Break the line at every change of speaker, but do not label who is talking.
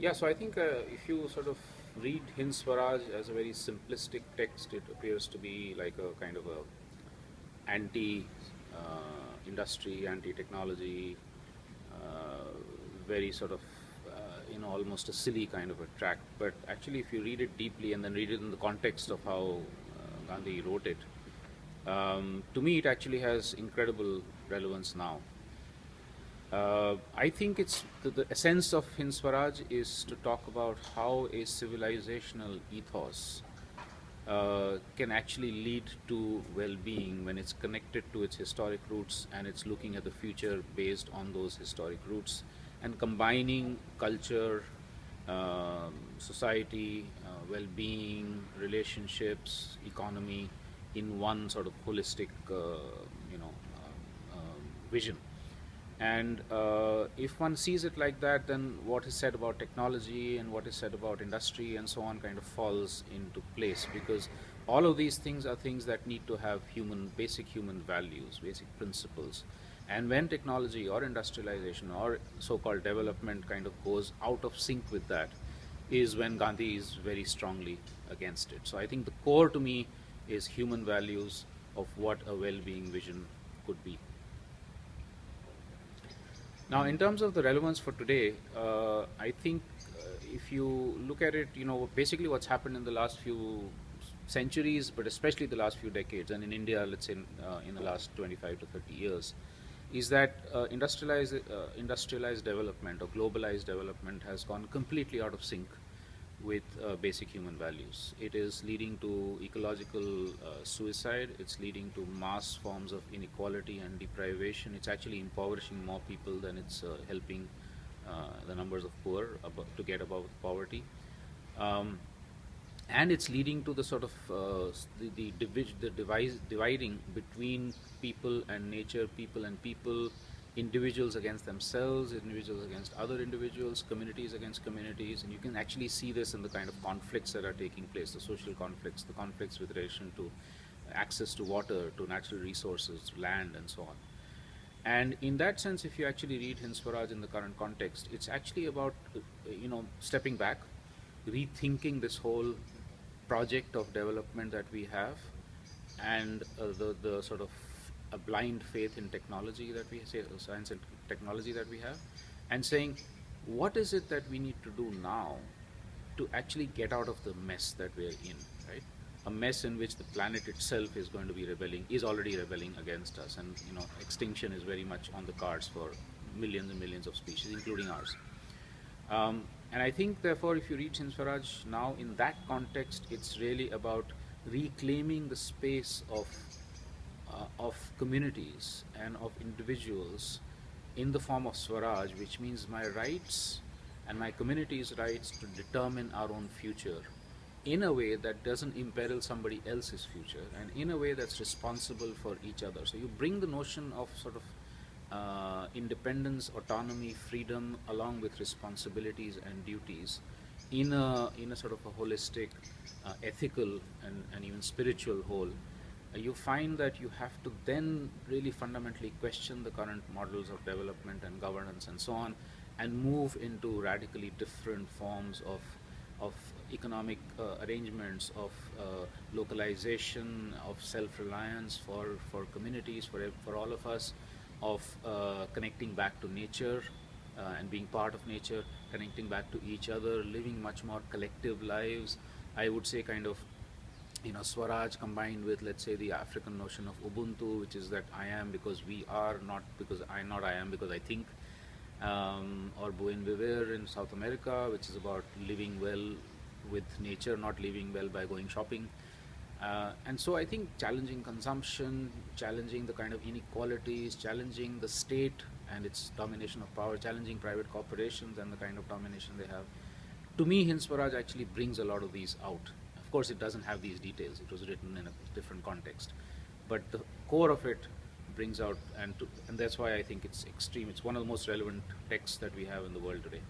Yeah, so I think if you sort of read Hind Swaraj as a very simplistic text, it appears to be like a kind of a anti-industry, anti-technology, very sort of almost a silly kind of a tract. But actually, if you read it deeply and then read it in the context of how Gandhi wrote it, to me it actually has incredible relevance now. I think it's the essence of Hind Swaraj is to talk about how a civilizational ethos can actually lead to well-being when it's connected to its historic roots and it's looking at the future based on those historic roots and combining culture, society, well-being, relationships, economy in one sort of holistic, vision. And if one sees it like that, then what is said about technology and what is said about industry and so on kind of falls into place, because all of these things are things that need to have basic human values, basic principles. And when technology or industrialization or so-called development kind of goes out of sync with that, is when Gandhi is very strongly against it. So I think the core to me is human values of what a well-being vision could be. Now, in terms of the relevance for today, I think if you look at it, basically what's happened in the last few centuries, but especially the last few decades, and in India, let's say in the last 25 to 30 years, is that industrialized development or globalized development has gone completely out of sync with basic human values. It is leading to ecological suicide. It's leading to mass forms of inequality and deprivation. It's actually impoverishing more people than it's helping the numbers of poor to get above poverty. And it's leading to the sort of dividing between people and nature, people and people, individuals against themselves, individuals against other individuals, communities against communities. And you can actually see this in the kind of conflicts that are taking place, the social conflicts, the conflicts with relation to access to water, to natural resources, land, and so on. And in that sense, if you actually read Hind Swaraj in the current context, it's actually about stepping back, rethinking this whole project of development that we have, and the sort of a blind faith in technology that we say, science and technology that we have, and saying, what is it that we need to do now to actually get out of the mess that we're in, right? A mess in which the planet itself is going to be is already rebelling against us, and extinction is very much on the cards for millions and millions of species, including ours. And I think, therefore, if you read Hind Swaraj now in that context, it's really about reclaiming the space of communities and of individuals in the form of Swaraj, which means my rights and my community's rights to determine our own future in a way that doesn't imperil somebody else's future, and in a way that's responsible for each other. So you bring the notion of sort of independence, autonomy, freedom, along with responsibilities and duties in a sort of a holistic, ethical, and even spiritual whole. You find that you have to then really fundamentally question the current models of development and governance and so on, and move into radically different forms of economic arrangements, of localization, of self-reliance for communities, for all of us, of connecting back to nature and being part of nature, connecting back to each other, living much more collective lives. I would say kind of Swaraj combined with, let's say, the African notion of Ubuntu, which is that I am because we are, not because I am because I think, or Buen Vivir in South America, which is about living well with nature, not living well by going shopping. And so I think challenging consumption, challenging the kind of inequalities, challenging the state and its domination of power, challenging private corporations and the kind of domination they have. To me, Hind Swaraj actually brings a lot of these out. Of course, it doesn't have these details. It was written in a different context. But the core of it brings out, and that's why I think it's extreme. It's one of the most relevant texts that we have in the world today.